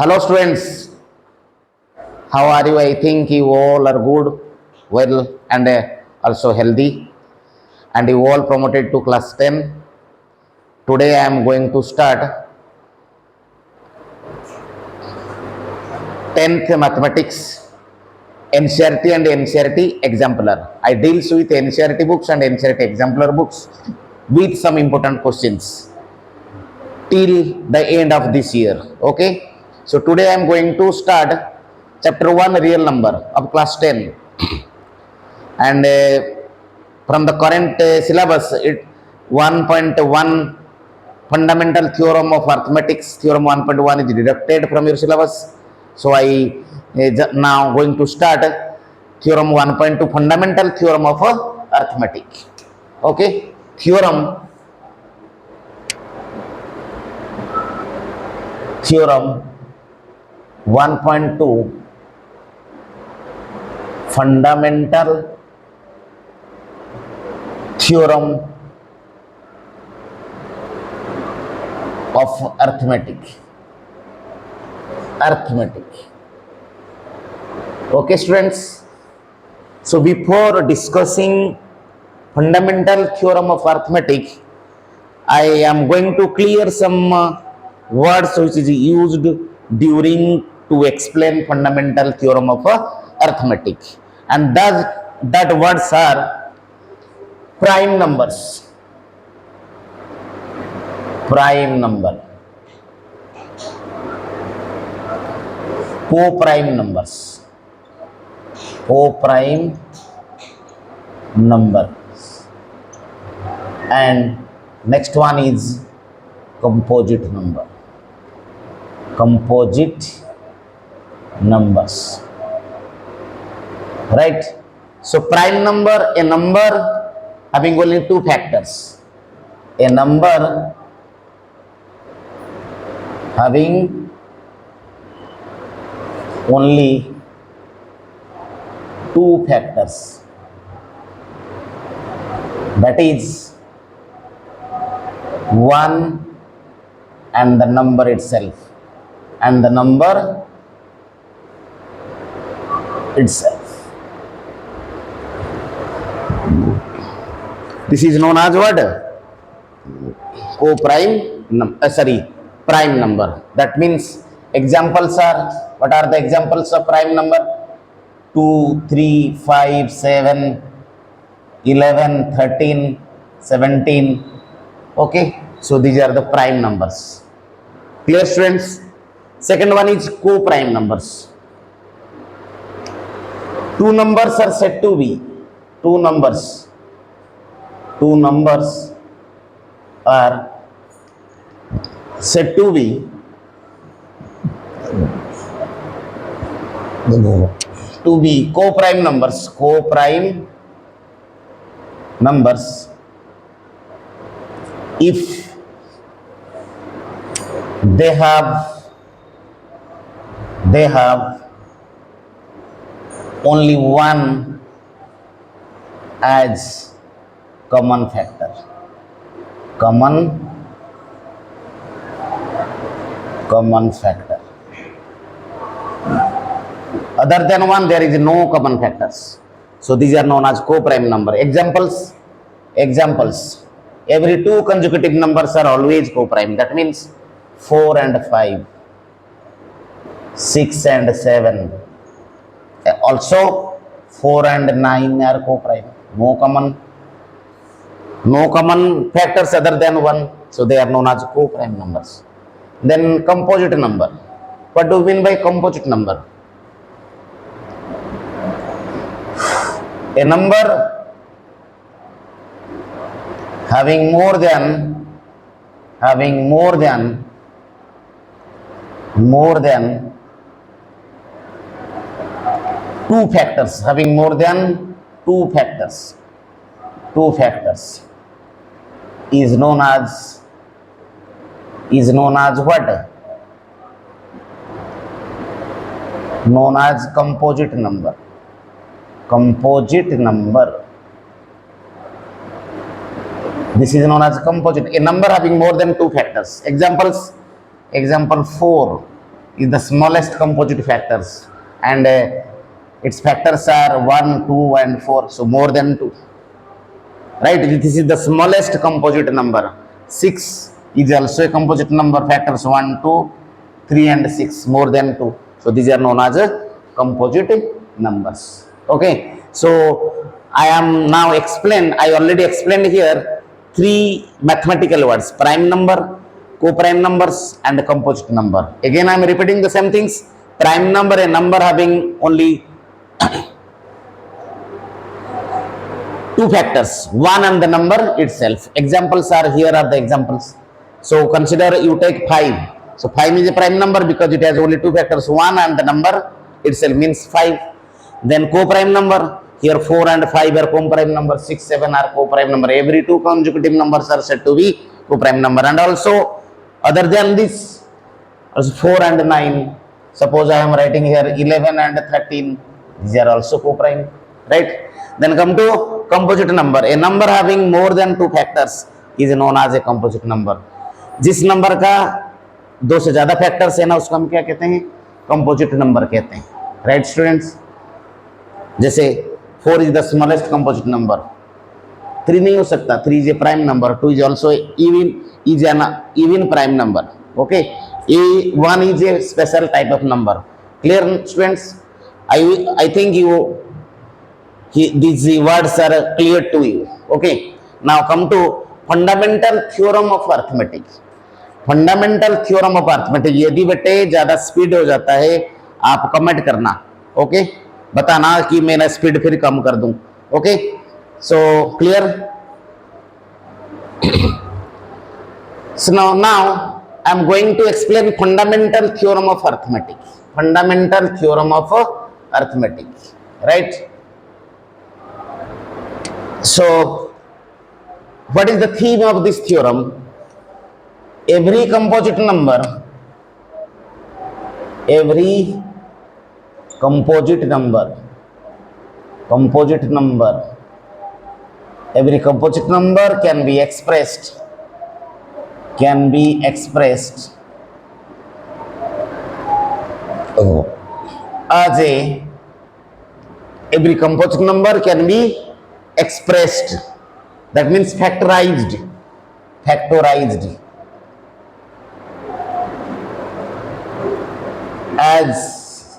Hello students, how are you? I think you all are good, well and also healthy, and you all promoted to class 10. Today I am going to start 10th mathematics NCERT and NCERT exemplar. I deals with NCERT books and NCERT exemplar books with some important questions till the end of this year. Okay, so today I am going to start chapter 1 real number of class 10, and from the current syllabus, it 1.1 fundamental theorem of arithmetics, theorem 1.1 is deducted from your syllabus. So I now going to start theorem 1.2 fundamental theorem of arithmetic. Okay, theorem 1.2 fundamental theorem of arithmetic. Okay students, so before discussing fundamental theorem of arithmetic, I am going to clear some words which is used during to explain fundamental theorem of arithmetic, and that words are prime numbers, prime number, co-prime numbers, co-prime number, and next one is composite number, composite numbers, right? So prime number, a number having only two factors, a number having only two factors, that is 1 and the number itself, and the number itself. This is known as what? Co-prime prime number. That means examples are, what are the examples of prime number? 2, 3, 5, 7, 11, 13, 17. Okay, so these are the prime numbers. Clear students? Second one is co-prime numbers. Two numbers are said to be, two numbers are said to be co-prime numbers, if they have only one as common factor, common factor. Other than one, there is no common factors. So these are known as co-prime number. Examples. Every two consecutive numbers are always co-prime. That means 4 and 5, 6 and 7. Also 4 and 9 are co-prime. No common factors other than one. So they are known as co-prime numbers. Then composite number. What do we mean by composite number? A number having more than two factors, is known as what? Known as composite number. This is known as composite. A number having more than two factors. Example 4 is the smallest composite factors, and its factors are 1, 2 and 4, so more than 2, right? This is the smallest composite number. 6 is also a composite number, factors 1, 2, 3 and 6, more than 2, so these are known as composite numbers. Okay, so I am now I already explained here three mathematical words: prime number, co-prime numbers and composite number. Again I am repeating the same things. Prime number, a number having only two factors, one and the number itself. Examples are here, are the examples. So consider you take 5. So 5 is a prime number because it has only two factors, 1 and the number itself, means 5. Then co-prime number, here 4 and 5 are co-prime number, 6, 7 are co-prime number. Every two consecutive numbers are said to be co-prime number. And also other than this, also 4 and 9, suppose I am writing here 11 and 13, these are also co-prime, right? Then come to composite number. A number having more than two factors is known as a composite number. जिस number का दो से ज्यादा factors है ना, उसको हम क्या कहते हैं? कंपोजिट नंबर कहते हैं, राइट स्टूडेंट्स? जैसे 4 is the smallest composite number, 3 नहीं हो सकता, 3 is a prime number, 2 is also even prime number, okay? 1 is a special type of number. Clear students? I think these words are clear to you. Okay, now come to fundamental theorem of arithmetic. Fundamental theorem of arithmetic. यदि बेटे ज्यादा speed हो जाता है आप comment करना, okay? बताना कि मेरा स्पीड फिर कम कर दूं, okay? So clear? So now I am going to explain fundamental theorem of arithmetic. Fundamental theorem of arithmetic, right? So what is the theme of this theorem? Every composite number, every composite number, every composite number can be expressed as every composite number can be expressed, that means factorized as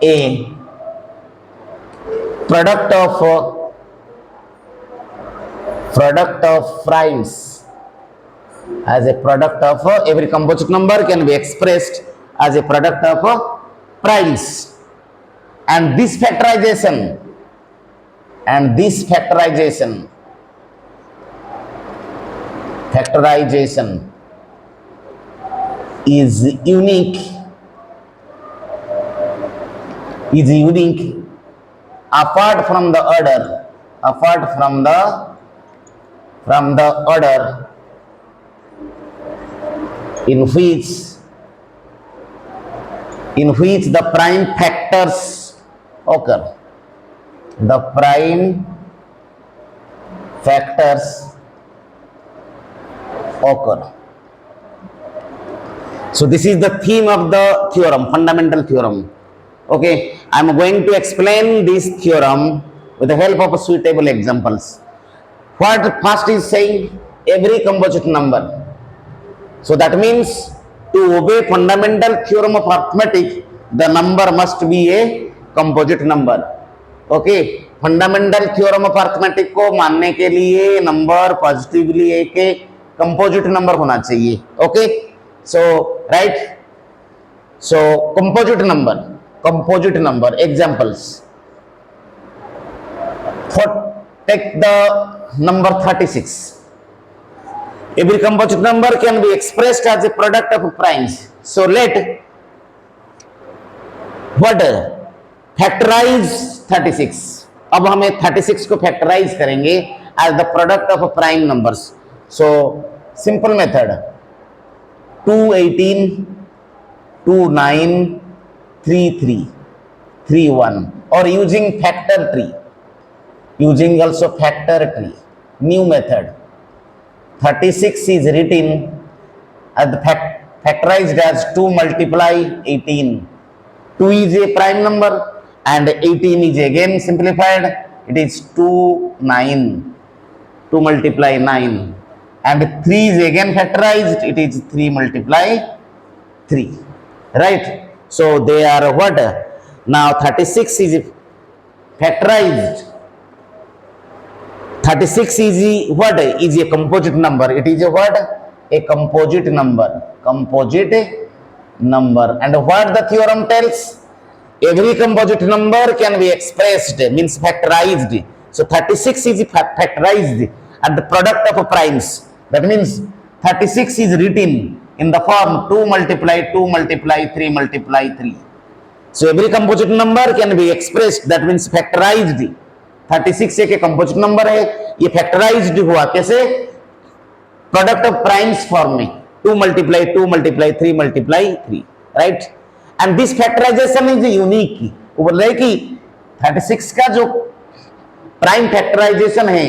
a product of primes. As a product of every composite number can be expressed as a product of primes, and this factorization is unique apart from the order in which the prime factors occur. The prime factors occur. So this is the theme of the theorem, fundamental theorem. Okay, I am going to explain this theorem with the help of suitable examples. What first is saying? Every composite number. So that means to obey fundamental theorem of arithmetic, the number must be a composite number. Okay, fundamental theorem of arithmetic को मानने के लिए number positively एक composite number होना चाहिए. Okay, so right, so composite number examples. Take the number 36. Every composite number can be expressed as a product of primes. So let what factorize 36. अब हमें 36 को factorize करेंगे as the product of prime numbers. So simple method: 218, 29, 33, 31, or using factor tree. Using also factor tree, new method. 36 is written as the factorized as 2 multiply 18. 2 is a prime number and 18 is again simplified. It is 2, 9. 2 multiply 9. And 3 is again factorized. It is 3 multiply 3. Right? So they are what? Now 36 is factorized. 36 is what? Is a composite number. It is a what? A composite number. Composite number. And what the theorem tells? Every composite number can be expressed, means factorized. So 36 is factorized at the product of primes. That means 36 is written in the form 2 multiply 2 multiply 3 multiply 3. So every composite number can be expressed, that means factorized. 36 एक composite number है, ये factorized हुआ कैसे? Product of primes form में 2 multiply 2 multiply 3 multiply 3, right? And this factorization is unique. वो बोल रहे हैं कि 36 का जो prime factorization है,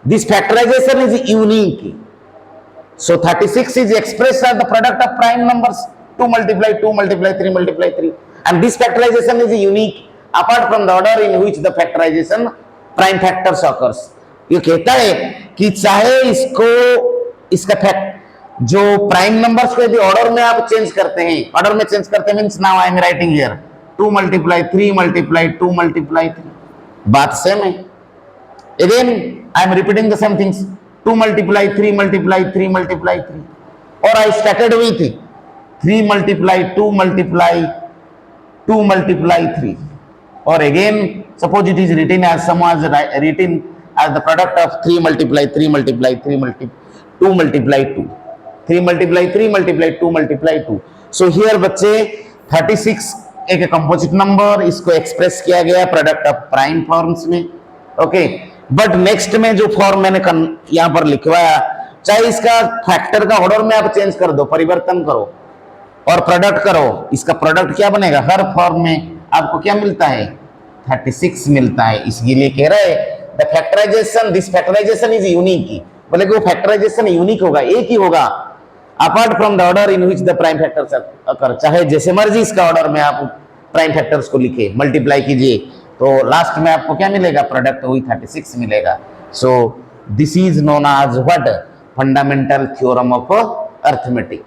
this factorization is unique. So 36 is expressed as the product of prime numbers 2 multiply 2 multiply 3 multiply 3, and this factorization is unique apart from the order in which the factorization prime factors occurs. ये कहता है कि चाहे इसका fact जो prime numbers को यदि order में आप चेंज करते हैं, ऑर्डर में चेंज करते हैं means now I am writing here 2 multiply 3 multiply 2 multiply 3, बात सेम है. Again I am repeating the same things, 2 multiply 3 multiply 3 multiply 3, or I started with 3 multiply 2 multiply 2 multiply 3, or again suppose it is written as written as the product of 3 multiply 3 multiply 3 multiply 2 multiply 2, 3 multiply 3 multiply 2 multiply 2. So here बच्चे 36 एक composite number, इसको express किया गया product of prime forms में. Okay, but next में जो form मैंने यहाँ पर लिखवाया, चाहे इसका फैक्टर का ऑर्डर में आप चेंज कर दो, परिवर्तन करो और प्रोडक्ट करो, इसका प्रोडक्ट क्या बनेगा? हर फॉर्म में आपको क्या मिलता है? 36 मिलता है. इसलिए कह रहे हैं the factorisation, this factorisation is unique. बोले कि वो फैक्टराइजेशन यूनिक होगा, एक ही होगा apart from the order in which the prime factors occur. चाहे जैसे मर्जी इसका ऑर्डर में आप प्राइम फैक्टर्स को लिखे, मल्टीप्लाई कीजिए, तो लास्ट में आपको क्या मिलेगा? प्रोडक्ट वही 36 मिलेगा. So this is known as what? Fundamental theorem of arithmetic.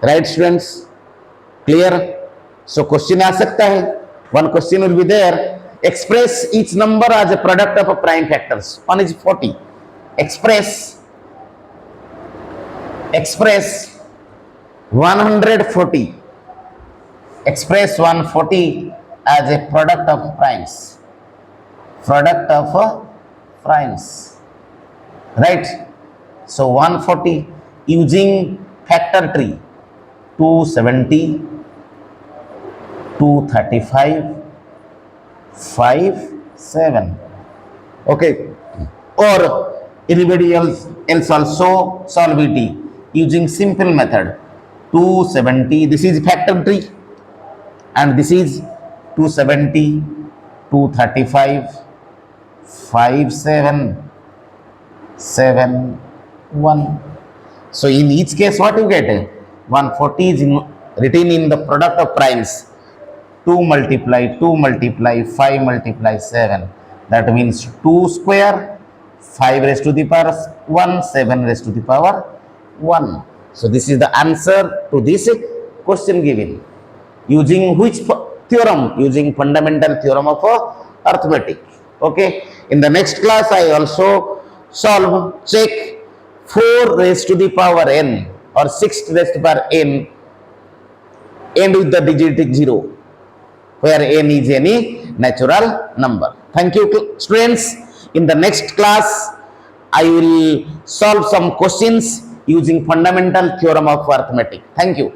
Right students, clear? So question आ सकता है, one question will be there, express each number as a product of prime factors. One is 40. express 140, express 140 as a product of primes, right? So 140 using factor tree 270, 235, 5, 7. Okay, or anybody else also solve it using simple method 270. This is factor tree and this is 270, 235, 5, 7, 7, 1. So in each case what you get? 140 is written in the product of primes 2 multiply 2 multiply 5 multiply 7. That means 2 square, 5 raised to the power 1, 7 raised to the power 1. So this is the answer to this question given. Using which theorem? Using fundamental theorem of arithmetic. Okay. In the next class I also check 4 raised to the power n or 6 raised to the power n, end with the digit 0, where n is any natural number. Thank you students. In the next class, I will solve some questions using fundamental theorem of arithmetic. Thank you.